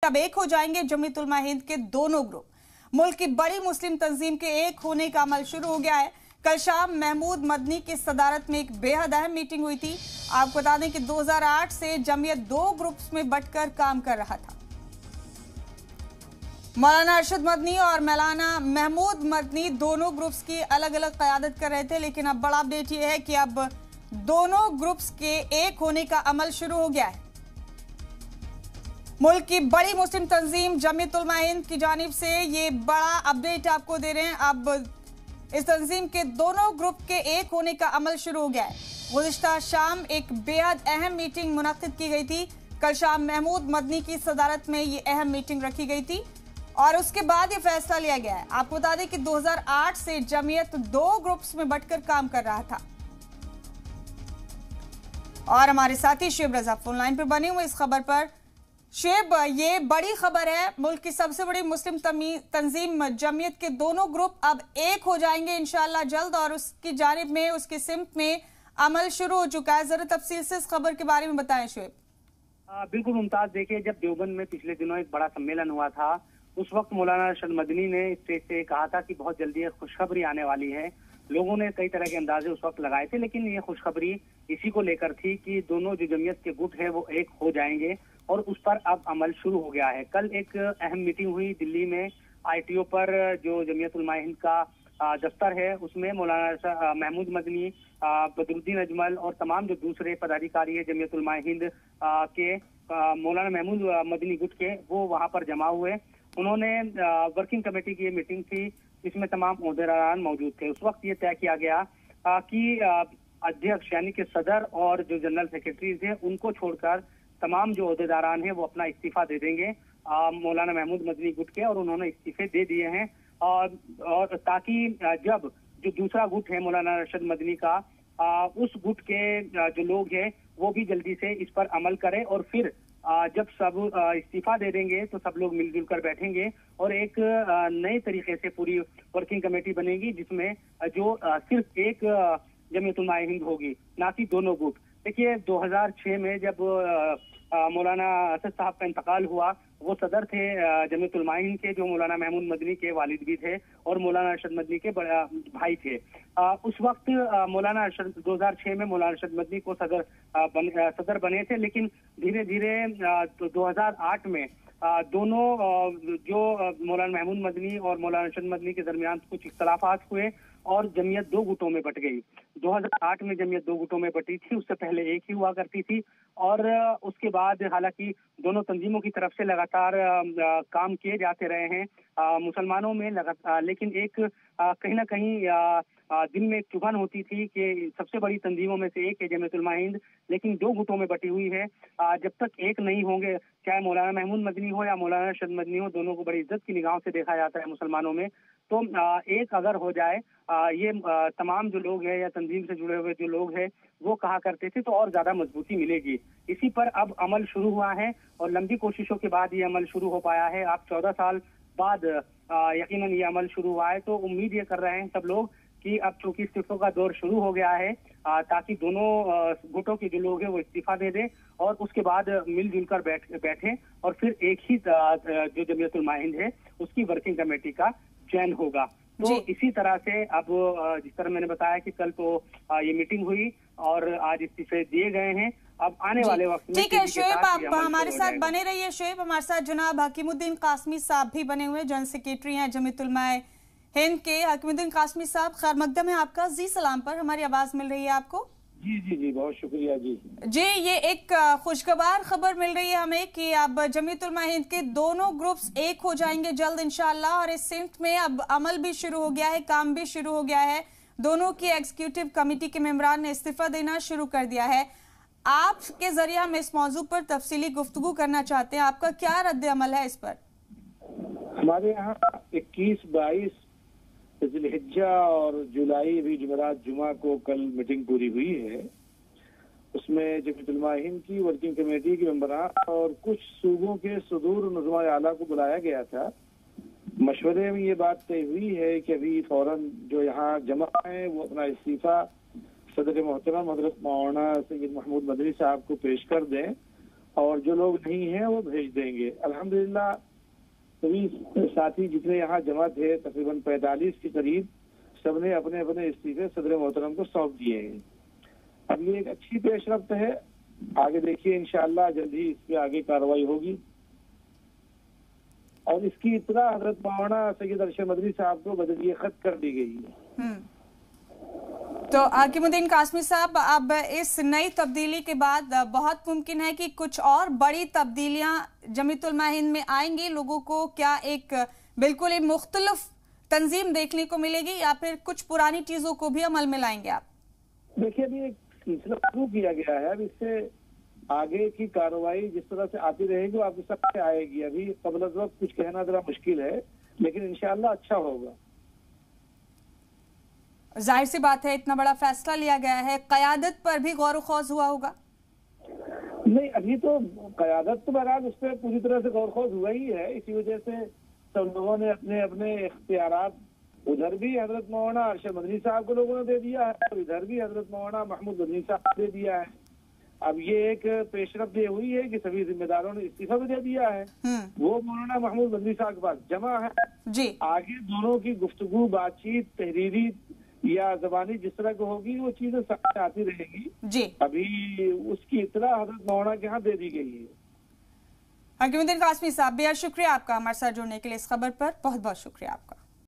अब एक हो जाएंगे जमीयत उलमा हिंद के दोनों ग्रुप। मुल्क की बड़ी मुस्लिम तंजीम के एक होने का अमल शुरू हो गया है। कल शाम महमूद मदनी की सदारत में एक बेहद अहम मीटिंग हुई थी। आपको बता दें कि 2008 से जमीयत दो ग्रुप्स में बंटकर काम कर रहा था। मौलाना अरशद मदनी और मौलाना महमूद मदनी दोनों ग्रुप्स की अलग अलग क़यादत कर रहे थे, लेकिन अब बड़ा अपडेट ये है कि अब दोनों ग्रुप्स के एक होने का अमल शुरू हो गया है। मुल्क की बड़ी मुस्लिम तंजीम जमीयत उलमा हिंद की जानिब से ये बड़ा अपडेट आपको दे रहे हैं। अब इस तंजीम के दोनों ग्रुप के एक होने का अमल शुरू हो गया है। गुज़िश्ता शाम एक बेहद अहम मीटिंग मुनक्किद की गई थी। कल शाम महमूद मदनी की सदारत में ये अहम मीटिंग रखी गई थी और उसके बाद ये फैसला लिया गया है। आपको बता दें कि 2008 से जमीयत दो ग्रुप्स में बंटकर काम कर रहा था। और हमारे साथी शुएब रजा फोन लाइन पर बने हुए इस खबर पर। शुएब, ये बड़ी खबर है, मुल्क की सबसे बड़ी मुस्लिम तंजीम जमीयत के दोनों ग्रुप अब एक हो जाएंगे इंशाअल्लाह जल्द, और उसकी जानिब में उसकी सिमत में अमल शुरू हो चुका है। जरा तफसील से इस खबर के बारे में बताएं शुएब। बिल्कुल मुमताज, देखिए जब देवबंद में पिछले दिनों एक बड़ा सम्मेलन हुआ था, उस वक्त मौलाना अरशद मदनी ने स्टेज से कहा था कि बहुत जल्दी एक खुशखबरी आने वाली है। लोगों ने कई तरह के अंदाजे उस वक्त लगाए थे, लेकिन ये खुशखबरी इसी को लेकर थी कि दोनों जो जमीयत के गुट है वो एक हो जाएंगे, और उस पर अब अमल शुरू हो गया है। कल एक अहम मीटिंग हुई दिल्ली में ITO पर, जो जमीयत उलमा हिंद का दफ्तर है, उसमें मौलाना महमूद मदनी, बदरुद्दीन अजमल और तमाम जो दूसरे पदाधिकारी है जमीयत उलमा हिंद के मौलाना महमूद मदनी गुट के, वो वहां पर जमा हुए। उन्होंने वर्किंग कमेटी की ये मीटिंग थी, इसमें तमाम ओहदेदारान मौजूद थे। उस वक्त ये तय किया गया कि अध्यक्ष यानी कि सदर और जो जनरल सेक्रेटरीज हैं उनको छोड़कर तमाम जो ओहदेदारान हैं वो अपना इस्तीफा दे देंगे मौलाना महमूद मदनी गुट के, और उन्होंने इस्तीफे दे दिए हैं। और ताकि जब जो दूसरा गुट है मौलाना अरशद मदनी का, उस गुट के जो लोग हैं वो भी जल्दी से इस पर अमल करें, और फिर जब सब इस्तीफा दे देंगे तो सब लोग मिलजुल कर बैठेंगे और एक नए तरीके से पूरी वर्किंग कमेटी बनेगी, जिसमें जो सिर्फ एक जमीयत उलमा हिंद होगी, ना कि दोनों गुट। देखिए 2006 में जब मौलाना असद साहब का इंतकाल हुआ, वो सदर थे जमीयत उलमा हिंद के, जो मौलाना महमूद मदनी के वालिद भी थे और मौलाना अरशद मदनी के भाई थे। उस वक्त मौलाना अरशद 2006 में मौलाना अरशद मदनी को सदर बने थे, लेकिन धीरे धीरे 2008 में दोनों जो मौलाना महमूद मदनी और मौलाना अरशद मदनी के दरमियान कुछ इख्तलाफात हुए और जमीयत दो गुटों में बट गई। 2008 में जमीयत दो गुटों में बटी थी, उससे पहले एक ही हुआ करती थी, और उसके बाद हालांकि दोनों तंजीमों की तरफ से लगातार काम किए जाते रहे हैं मुसलमानों में लगातार, लेकिन एक कहीं ना कहीं दिल में एक चुभन होती थी कि सबसे बड़ी तंजीमों में से एक है जमीयत उलमा हिंद, लेकिन दो गुटों में बटी हुई है। जब तक एक नहीं होंगे, चाहे मौलाना महमूद मदनी हो या मौलाना अरशद मदनी हो, दोनों को बड़ी इज्जत की निगाहों से देखा जाता है मुसलमानों में। तो एक अगर हो जाए, ये तमाम जो लोग हैं या तंजीम से जुड़े हुए जो लोग हैं वो कहा करते थे, तो और ज्यादा मजबूती मिलेगी। इसी पर अब अमल शुरू हुआ है और लंबी कोशिशों के बाद ये अमल शुरू हो पाया है। आप 14 साल बाद यकीनन ये अमल शुरू हुआ है, तो उम्मीद ये कर रहे हैं सब लोग कि अब चूंकि इस्तीफों का दौर शुरू हो गया है, ताकि दोनों गुटों के जो लोग हैं वो इस्तीफा दे दें और उसके बाद मिलजुल कर बैठें और फिर एक ही जो जमीयत उलमा हिंद है उसकी वर्किंग कमेटी का चयन होगा। तो इसी तरह से अब जिस तरह मैंने बताया कि कल तो ये मीटिंग हुई और आज इस्तीफे दिए गए हैं। अब आने वाले वक्त में ठीक है शुएब, आप हमारे साथ बने रहिए। शुएब, हमारे साथ जनाब हकीमुद्दीन कासमी साहब भी बने हुए, जनरल सेक्रेटरी हैं जमीयत उलमा हिंद के। हकीमुद्दीन कासमी साहब, खैर मकदम है आपका जी सलाम पर, हमारी आवाज मिल रही है आपको? जी जी जी, बहुत शुक्रिया जी। जी, ये एक खुशगवार खबर मिल रही है हमें कि अब जमीयत उलमा हिंद के दोनों ग्रुप्स एक हो जाएंगे जल्द इंशाअल्लाह, और इस सिमत में अब अमल भी शुरू हो गया है, काम भी शुरू हो गया है। दोनों की एग्जीक्यूटिव कमेटी के मेंबरान ने इस्तीफा देना शुरू कर दिया है। आपके जरिए हम इस मौजू पर तफसीली गुफ्तगू करना चाहते हैं, आपका क्या रद्द अमल है इस पर? हमारे यहाँ 21-22 ज़िलहिज्जा और जुलाई भी जुमेरात जुमा को कल मीटिंग पूरी हुई है। उसमें जमीयत उलमा हिंद की वर्किंग कमेटी के मेंबरान और कुछ सूबों के सदूर नज़मा आला को बुलाया गया था। मशवरे में ये बात तय हुई है कि अभी फौरन जो यहाँ जमा है वो अपना इस्तीफा सदर मोहतरम हजरत मौलाना सैयद महमूद मदनी साहब को पेश कर दें اور جو لوگ نہیں ہیں وہ بھیج دیں گے. الحمدللہ سبھی ساتھی جتنے یہاں جمع تھے تقریباً 45 کے قریب سب نے اپنے اپنے استعفے صدر محترم کو سونپ دیے ہیں. اب یہ ایک اچھی پیش رفت ہے. آگے دیکھیے انشاءاللہ جلد ہی اس پہ آگے کارروائی ہوگی. اور اس کی اطلاع حضرت مولانا سید ارشد مدنی صاحب کو بدلیہ خط کر دی گئی ہے. تو حکیم الدین قاسمی صاحب، اب اس نئی تبدیلی کے بعد بہت ممکن ہے کہ کچھ اور بڑی تبدیلیاں جمعیت علماء ہند میں آئیں گی. لوگوں کو کیا ایک بالکل ہی مختلف تنظیم دیکھنے کو ملے گی یا پھر کچھ پرانی چیزوں کو بھی عمل میں لائیں گے آپ؟ دیکھیے ابھی ایک سلسلہ شروع کیا گیا ہے. اب اس سے آگے کی کارروائی جس طرح سے آتی رہے گی وہ آپ کے سامنے آئے گی. ابھی قبل از وقت کچھ کہنا ذرا مشکل ہے لیکن انشاءاللہ اچھا ہوگا. ظاہر سی بات ہے اتنا بڑا فیصلہ لیا گیا ہے، قیادت پر بھی غور و خوض ہوا ہوگا؟ نہیں، ابھی تو قیادت تو بہرحال اس پہ پوری طرح سے غور و خوض ہوا ہی ہے. اسی وجہ سے سب لوگوں نے اپنے اپنے اختیارات ادھر بھی حضرت مولانا ارشد مدنی صاحب کو لوگوں نے دے دیا ہے اور ادھر بھی حضرت مولانا محمود مدنی صاحب کو دے دیا ہے. اب یہ ایک پیش رفت یہ ہوئی ہے کہ سبھی ذمہ داروں نے استعفیٰ بھی دے دیا ہے. وہ مولانا محمود مدنی صاحب کے پاس جمع ہے. جی آگے دونوں کی گفتگو، بات چیت، تحریری یا زبانی جس طرح کی ہوگی وہ چیزیں سامنے آتی رہے گی. جی ابھی اس کی اطلاع حضرت مولانا کے ہاں دے دی گئی ہے. حکیم الدین قاسمی صاحب، بہت شکریہ آپ کا ہمارے ساتھ جڑنے کے لیے. اس خبر پر بہت بہت شکریہ آپ کا.